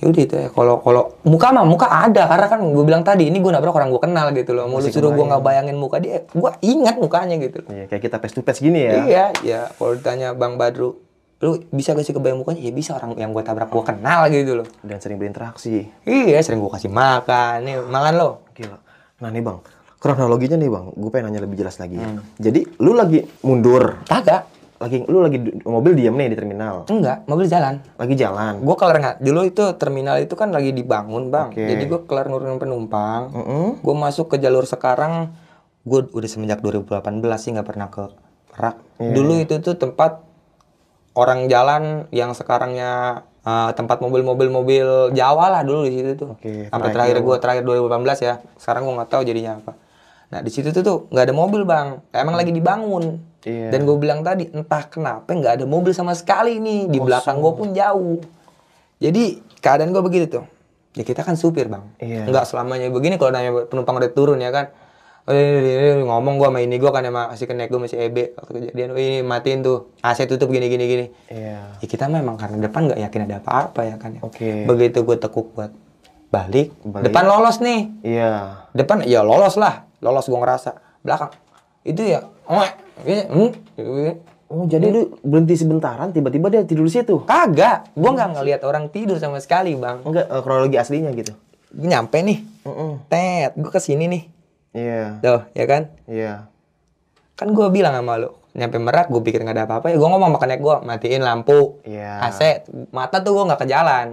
S1: Ya udah itu ya. Kalau muka ada karena kan gue bilang tadi ini gue nabrak orang gue kenal gitu loh. Mau lu suruh gue nggak bayangin muka dia, gue ingat mukanya gitu.
S2: Iya kayak kita face to face gini ya.
S1: Iya ya. Kalau ditanya Bang Badru, lu bisa gak sih kebayang mukanya? Ya bisa, orang yang gue tabrak gue kenal gitu loh.
S2: Dan sering berinteraksi.
S1: Iya sering gue kasih makan. Nih makan lo.
S2: Gila. Nah nih bang, kronologinya nih bang, gue pengen nanya lebih jelas lagi. Jadi lu lagi mundur?
S1: Kagak.
S2: Lu lagi mobil diam nih di terminal?
S1: Enggak, mobil jalan.
S2: Lagi jalan?
S1: Gue kelar nggak? Dulu itu terminal itu kan lagi dibangun bang. Jadi gue kelar nurunin penumpang. Gue masuk ke jalur sekarang. Gue udah semenjak 2018 sih nggak pernah ke Merak. Dulu itu tuh tempat orang jalan yang sekarangnya tempat mobil Jawa lah dulu di situ tuh. Sampai terakhir 2018 ya. Sekarang gue nggak tahu jadinya apa. Nah di situ tuh nggak ada mobil bang. Emang lagi dibangun. Dan gue bilang tadi, entah kenapa nggak ada mobil sama sekali nih. Di belakang gue pun jauh. Jadi keadaan gue begitu tuh. Ya kita kan supir bang. Nggak selamanya begini kalau namanya penumpang udah turun ya kan. Ngomong gue sama ini gue kan sama si kenek gue masih EB. Waktu kejadian, ini matiin tuh. AC tutup gini. Ya kita memang karena depan nggak yakin ada apa-apa ya kan. Begitu gue tekuk buat Balik.
S2: Balik.
S1: Depan lolos nih.
S2: Iya.
S1: Depan ya lolos lah. Lolos gua ngerasa. Belakang. Itu ya.
S2: Oh, jadi lu berhenti sebentaran, tiba-tiba dia tidur di situ?
S1: Kagak. Gua nggak ngelihat orang tidur sama sekali, Bang.
S2: Enggak, kronologi aslinya gitu?
S1: Gua nyampe nih. Tet, gua kesini nih.
S2: Iya.
S1: Tuh, ya kan?
S2: Iya.
S1: Kan gua bilang sama lu. Nyampe Merak, gua pikir nggak ada apa-apa ya. Gua ngomong sama kenek gua, matiin lampu.
S2: Iya.
S1: AC. Mata tuh gua nggak ke jalan.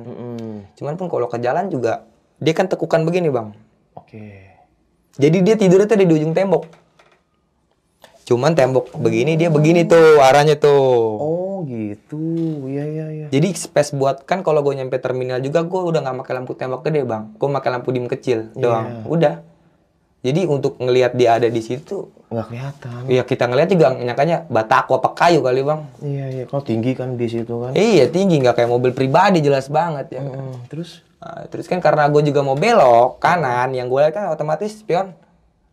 S1: Cuman pun kalau ke jalan juga, dia kan tekukan begini, Bang.
S2: Oke.
S1: Jadi dia tidurnya tuh di ujung tembok. Cuman tembok begini, dia begini tuh arahnya tuh.
S2: Oh gitu, iya iya iya.
S1: Jadi space buat, kan kalau gue nyampe terminal juga gue udah nggak pakai lampu tembok gede, Bang. Gue pakai lampu dim kecil doang. Udah. Jadi untuk ngelihat dia ada di situ
S2: Nggak kelihatan.
S1: ya kita ngelihat juga nyangkanya batako apa kayu kali, Bang.
S2: Iya iya, kalau tinggi kan di situ kan.
S1: Iya tinggi, nggak kayak mobil pribadi, jelas banget ya.
S2: Terus?
S1: Nah, terus kan karena gue juga mau belok kanan, yang gue lihat kan otomatis spion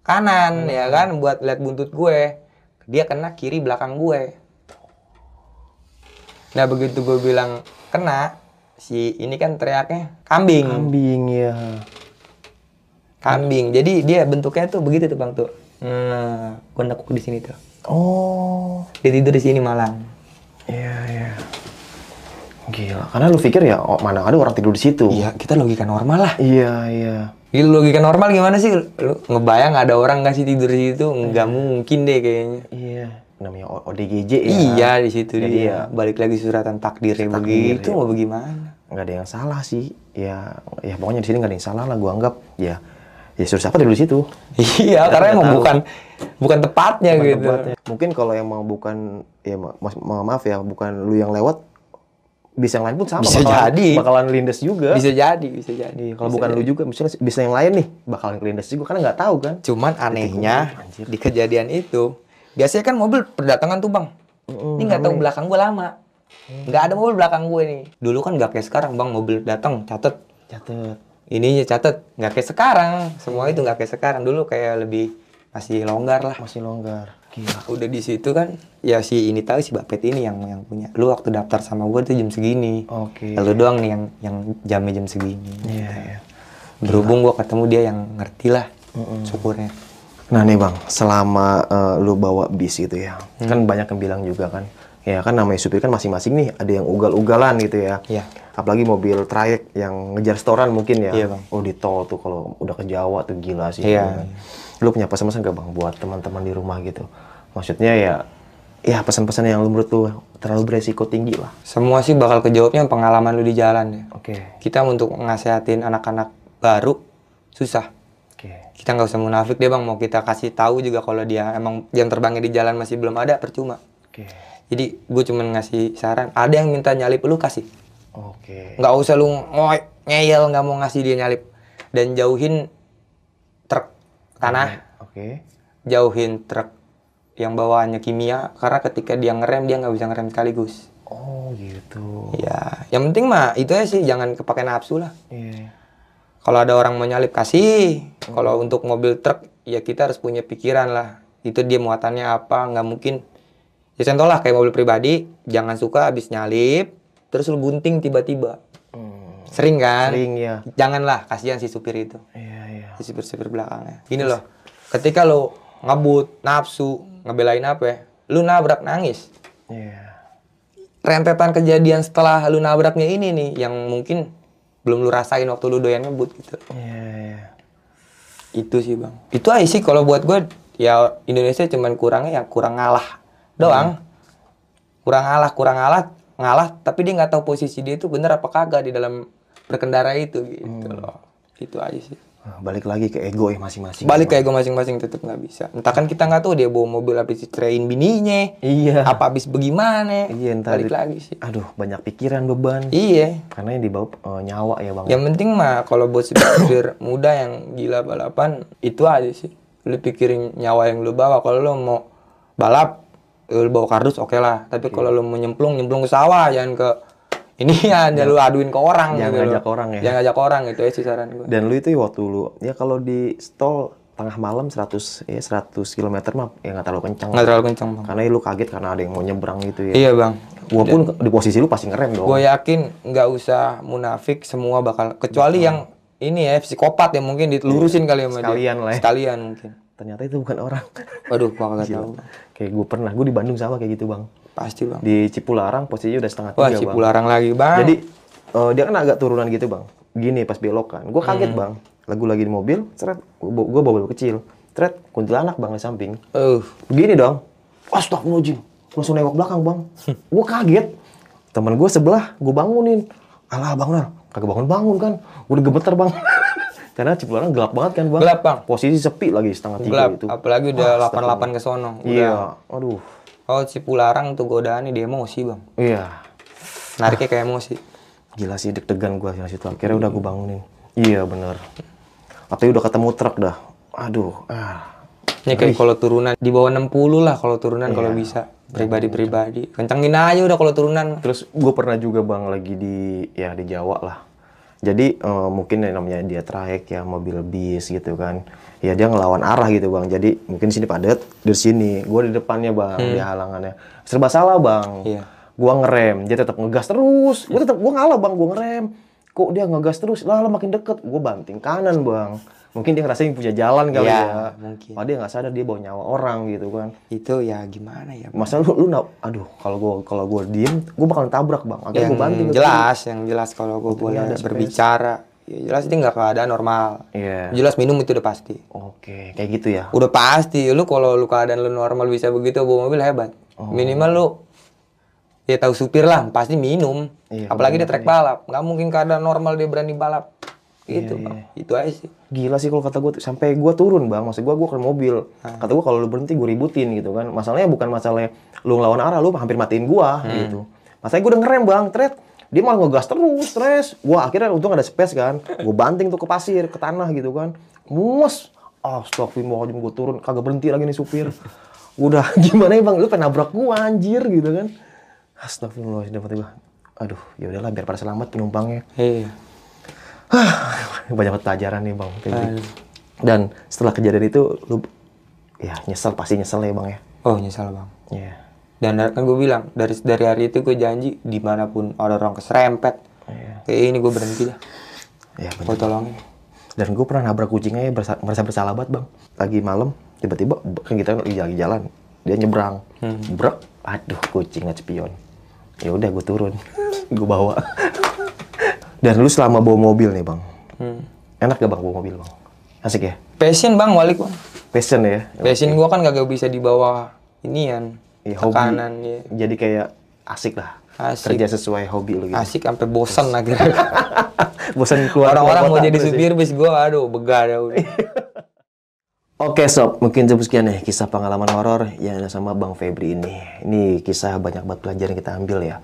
S1: kanan ya kan, buat lihat buntut gue. Dia kena kiri belakang gue. Nah begitu gue bilang kena, si ini kan teriaknya kambing.
S2: Kambing ya.
S1: Kambing. Jadi dia bentuknya tuh begitu tuh, Bang tuh. Nah, gue nekuk di sini tuh.
S2: Oh.
S1: Dia tidur di sini malam.
S2: Iya iya. Gila, karena lu pikir ya mana ada orang tidur di situ.
S1: Iya, kita logika normal lah.
S2: Iya iya.
S1: Gila, logika normal gimana sih? Lu ngebayang ada orang nggak sih tidur di situ? Nggak mungkin deh kayaknya.
S2: Iya. Namanya ODGJ ya.
S1: Iya, di situ
S2: Jadi
S1: dia. Balik lagi suratan takdirnya begitu, mau bagaimana?
S2: Nggak ada yang salah sih. Ya pokoknya di sini nggak ada yang salah lah. Gua anggap ya suruh siapa tidur di situ.
S1: Iya, karena emang bukan tepatnya gitu.
S2: Mungkin kalau emang bukan ya maaf ya, bukan lu yang lewat, bisa yang lain pun sama.
S1: Bisa jadi.
S2: Bakalan lindes juga.
S1: Bisa jadi.
S2: Kalau bukan lu juga, misalnya bisa yang lain nih, bakalan lindes juga karena nggak tahu kan.
S1: Cuman anehnya di kejadian itu, biasanya kan mobil berdatangan tuh, Bang. Ini nggak tahu belakang gue lama. Nggak ada mobil belakang gue nih. Dulu kan nggak kayak sekarang, Bang, mobil datang catet. Ininya catet, nggak kayak sekarang. Semua itu nggak kayak sekarang. Dulu kayak lebih masih longgar lah.
S2: Masih longgar. Gila.
S1: Udah di situ kan, ya si ini tahu si Bapet ini yang punya. Lu waktu daftar sama gue tuh jam segini.
S2: Oke.
S1: Lalu doang nih yang jamnya jam segini.
S2: Iya.
S1: Berhubung gue ketemu dia yang ngerti lah, syukurnya.
S2: Nah nih Bang, selama lu bawa bis gitu ya, kan banyak yang bilang juga kan, ya kan namanya supir kan masing-masing nih, ada yang ugal-ugalan gitu ya.
S1: Iya.
S2: Apalagi mobil trayek yang ngejar setoran mungkin ya.
S1: Iya, Bang.
S2: Oh di tol tuh kalau udah ke Jawa tuh gila sih.
S1: Iya.
S2: Lu punya pesan-pesan gak Bang buat teman-teman di rumah gitu? Maksudnya ya pesan-pesan yang lu menurut lu terlalu beresiko tinggi lah.
S1: Semua sih bakal kejawabnya pengalaman lu di jalan ya.
S2: Oke.
S1: Kita untuk ngasehatin anak-anak baru susah.
S2: Oke.
S1: Kita nggak usah munafik deh, Bang. Mau kita kasih tahu juga kalau dia emang jam terbangnya di jalan masih belum ada, percuma.
S2: Oke.
S1: Jadi gue cuman ngasih saran. Ada yang minta nyalip, lu kasih.
S2: Oke.
S1: Nggak usah lu ngeyel nggak mau ngasih dia nyalip. Dan jauhin truk tanah.
S2: Oke.
S1: Jauhin truk yang bawaannya kimia, karena ketika dia ngerem dia nggak bisa ngerem sekaligus.
S2: Oh gitu.
S1: Ya, yang penting mah itu aja sih, jangan kepake nafsu lah.
S2: Iya.
S1: Kalau ada orang mau nyalip kasih. Kalau untuk mobil truk ya kita harus punya pikiran lah. Itu dia muatannya apa, nggak mungkin. Ya contoh lah kayak mobil pribadi, jangan suka habis nyalip terus lu gunting tiba-tiba. Sering kan?
S2: Sering ya.
S1: Janganlah, kasihan si supir itu.
S2: Iya.
S1: Si supir belakangnya. Gini loh, ketika lu ngebut, nafsu, ngebelain apa ya, lu nabrak nangis.
S2: Iya.
S1: Rentetan kejadian setelah lu nabraknya ini nih, yang mungkin belum lu rasain waktu lu doyan ngebut gitu.
S2: Iya.
S1: Itu sih Bang. Itu aja sih kalau buat gue, ya Indonesia cuman kurangnya ya kurang ngalah doang. Kurang ngalah, tapi dia nggak tahu posisi dia itu bener apa kagak di dalam berkendara itu gitu loh. Itu aja sih.
S2: Balik lagi ke ego ya masing-masing.
S1: Balik ke ego masing-masing, tetep nggak bisa. Entah kan kita nggak tahu dia bawa mobil habis dicerain bininya.
S2: Iya.
S1: Apa habis bagaimana.
S2: Iya, entar
S1: balik lagi sih.
S2: Aduh, banyak pikiran, beban.
S1: Iya.
S2: Karena yang dibawa nyawa ya Bang.
S1: Yang penting mah kalau buat supir muda yang gila balapan, itu aja sih. Lu pikirin nyawa yang lu bawa. Kalau lu mau balap, lu bawa kardus oke lah. Tapi kalau lu mau nyemplung ke sawah, jangan ke ini ya, lu aduin ke orang.
S2: Jangan
S1: gitu
S2: ngajak
S1: loh.
S2: orang ya.
S1: Jangan ngajak orang, itu aja sih saran gue.
S2: Dan lu itu waktu lu, ya kalau di stall tengah malam 100 km mah ya nggak terlalu kencang.
S1: Nggak terlalu kencang Bang.
S2: Karena lu kaget karena ada yang mau nyebrang gitu ya.
S1: Iya Bang.
S2: Walaupun di posisi lu pasti ngerem dong.
S1: Gue yakin nggak usah munafik, semua bakal, kecuali yang ini ya psikopat ya, mungkin dilurusin kali sama
S2: sekalian
S1: dia.
S2: lah ya.
S1: Sekalian mungkin.
S2: Ternyata itu bukan orang.
S1: Waduh, gua kagak tahu.
S2: Kayak gue di Bandung sama kayak gitu bang.
S1: Pasti bang.
S2: Di Cipularang posisinya udah setengah 3
S1: Wah,
S2: bang.
S1: Cipularang lagi bang.
S2: Jadi dia kan agak turunan gitu bang. Gini pas belokan, gue kaget bang. Lagi di mobil, seret, gue bawa mobil kecil, seret, kuntilanak bang di samping. Begini dong, astagfirullahaladzim, langsung nengok belakang bang. Gue kaget. Temen gue sebelah, gue bangunin. Alah bang Nal, kagak bangun kan, udah gemeter bang. Karena Cipularang gelap banget kan bang.
S1: Gelap bang.
S2: Posisi sepi lagi setengah 3
S1: Gelap.
S2: itu.
S1: Apalagi udah 88 ke sono.
S2: Iya, aduh.
S1: Oh, Cipularang tuh godaannya dia emosi bang.
S2: Iya.
S1: Nariknya kayak emosi.
S2: Gila sih deg-degan gue yang situ. Akhirnya udah gue bangunin. Iya bener. Tapi udah ketemu truk dah. Aduh.
S1: Ini kayak kalau turunan di bawah 60 lah kalau turunan kalau bisa. Pribadi-pribadi. Kencengin aja udah kalau turunan.
S2: Terus gue pernah juga bang lagi di Jawa lah. Jadi mungkin yang namanya dia trayek ya, mobil bis gitu kan. Ya dia ngelawan arah gitu bang. Jadi mungkin di sini padat, di sini gue di depannya bang, di halangannya. Serba salah bang.
S1: Iya.
S2: Gue ngerem, dia tetap ngegas terus. Gue ngalah bang, gue ngerem. Kok dia ngegas terus? Lah makin deket. Gue banting kanan bang. Mungkin dia ngerasain punya jalan kali ya.
S1: Mungkin.
S2: Padahal dia nggak sadar dia bawa nyawa orang gitu kan.
S1: Itu ya gimana ya bang?
S2: Masa lu aduh kalau gue diem, gue bakal tabrak bang. Akhirnya gue banting.
S1: Yang jelas kalau gue boleh berbicara. Ya jelas dia nggak keadaan normal.
S2: Iya.
S1: Jelas minum itu udah pasti.
S2: Oke, kayak gitu ya.
S1: Udah pasti. Lu kalau lu keadaan lu normal bisa begitu bawa mobil hebat. Minimal lu ya tahu supir lah, pasti minum.
S2: Iya,
S1: apalagi dia trek balap. Nggak mungkin keadaan normal dia berani balap. Itu bang. Itu aja sih.
S2: Gila sih kalau kata gue sampai gue turun bang. Maksud gue ke mobil. Kata gue kalau lu berhenti gue ributin gitu kan. Masalahnya bukan masalah lu ngelawan arah, lu hampir matiin gue gitu. Masalahnya gue udah ngerem bang, tret. Dia malah ngegas terus, stres. Wah akhirnya untung ada space kan. Gue banting tuh ke pasir, ke tanah gitu kan. Mus. Astagfirullahaladzim, gue turun. Kagak berhenti lagi nih supir. Udah gimana ya bang, lu pengen nabrak gue anjir gitu kan. Astagfirullahaladzim, tiba-tiba. Aduh, ya udahlah biar pada selamat penumpangnya.
S1: Iya.
S2: Banyak pelajaran nih bang. Dan setelah kejadian itu, lu ya pasti nyesel ya bang ya.
S1: Oh nyesel bang.
S2: Iya.
S1: Dan kan gue bilang dari hari itu gue janji dimanapun ada orang keserempet, kayak ini gue berhenti dah.
S2: Iya benar.
S1: Gue tolongin.
S2: Dan gue pernah nabrak kucingnya ya, merasa bersalah banget bang. Lagi malam, tiba-tiba kan kita lagi jalan, dia nyebrang, brek, aduh kucingnya spion. Ya udah gue turun, gue bawa. Dan lu selama bawa mobil nih bang, enak gak bang bawa mobil bang? Asik ya?
S1: Passion bang, walik bang.
S2: Passion ya?
S1: Passion gue kan gak bisa dibawa inian, tekanan ya.
S2: Jadi kayak asik lah.
S1: Asik.
S2: Kerja sesuai hobi lu gitu.
S1: Asik sampai bosan akhirnya.
S2: Bosan keluar.
S1: Orang-orang mau jadi supir bis gue, aduh begah dah udah.
S2: Oke sob, mungkin cukup sekian nih kisah pengalaman horor yang ada sama Bang Febri ini. Ini kisah banyak banget pelajaran yang kita ambil ya.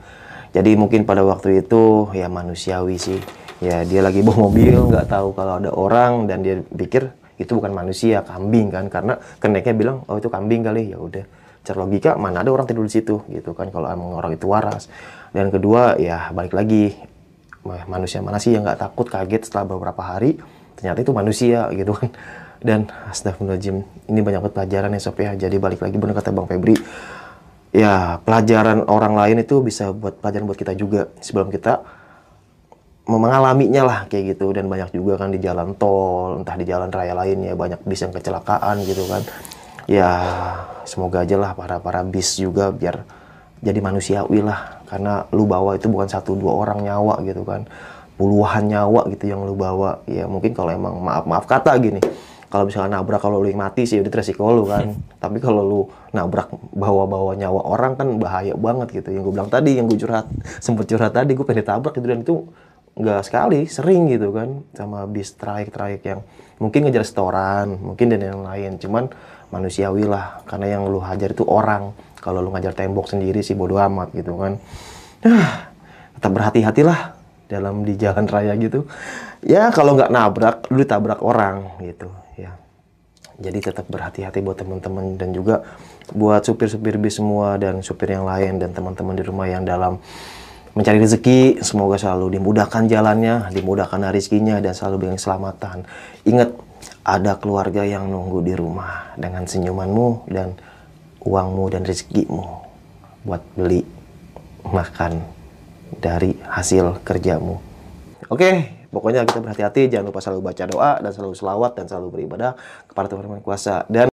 S2: Jadi mungkin pada waktu itu ya manusiawi sih. Ya dia lagi bawa mobil, nggak tahu kalau ada orang dan dia pikir itu bukan manusia, kambing kan. Karena keneknya bilang, oh itu kambing kali, ya udah. Secara logika mana ada orang tidur di situ gitu kan kalau emang orang itu waras. Dan kedua ya balik lagi, manusia mana sih yang nggak takut kaget setelah beberapa hari ternyata itu manusia gitu kan. Dan astagfirullahaladzim, ini banyak banget pelajaran ya sob ya. Jadi balik lagi benar kata Bang Febri, ya pelajaran orang lain itu bisa buat pelajaran buat kita juga sebelum kita mengalaminya lah kayak gitu. Dan banyak juga kan di jalan tol, entah di jalan raya lainnya banyak bis yang kecelakaan gitu kan. Ya semoga aja lah para bis juga biar jadi manusiawi lah. Karena lu bawa itu bukan 1-2 orang nyawa gitu kan, puluhan nyawa gitu yang lu bawa. Ya mungkin kalau emang maaf kata gini, kalau misalnya nabrak kalau lu yang mati sih udah resiko lu kan. Tapi kalau lu nabrak bawa nyawa orang kan bahaya banget gitu. Yang gue bilang tadi, yang gue sempet curhat tadi, gue pengen ditabrak gitu. Dan itu nggak sekali, sering gitu kan. Sama bis trayek yang mungkin ngejar setoran, mungkin dan yang lain. Cuman manusiawi lah, karena yang lu hajar itu orang. Kalau lu ngajar tembok sendiri sih bodo amat gitu kan. Tetap berhati-hatilah dalam di jalan raya gitu. Ya kalau nggak nabrak, lu ditabrak orang gitu ya. Jadi tetap berhati-hati buat teman-teman dan juga buat supir-supir bis semua dan supir yang lain dan teman-teman di rumah yang dalam mencari rezeki. Semoga selalu dimudahkan jalannya, dimudahkan rezekinya dan selalu dengan keselamatan. Ingat, ada keluarga yang nunggu di rumah dengan senyumanmu dan uangmu dan rezekimu buat beli makan dari hasil kerjamu. Oke, Pokoknya kita berhati-hati, jangan lupa selalu baca doa dan selalu selawat dan selalu beribadah kepada Tuhan Yang Maha Kuasa. Dan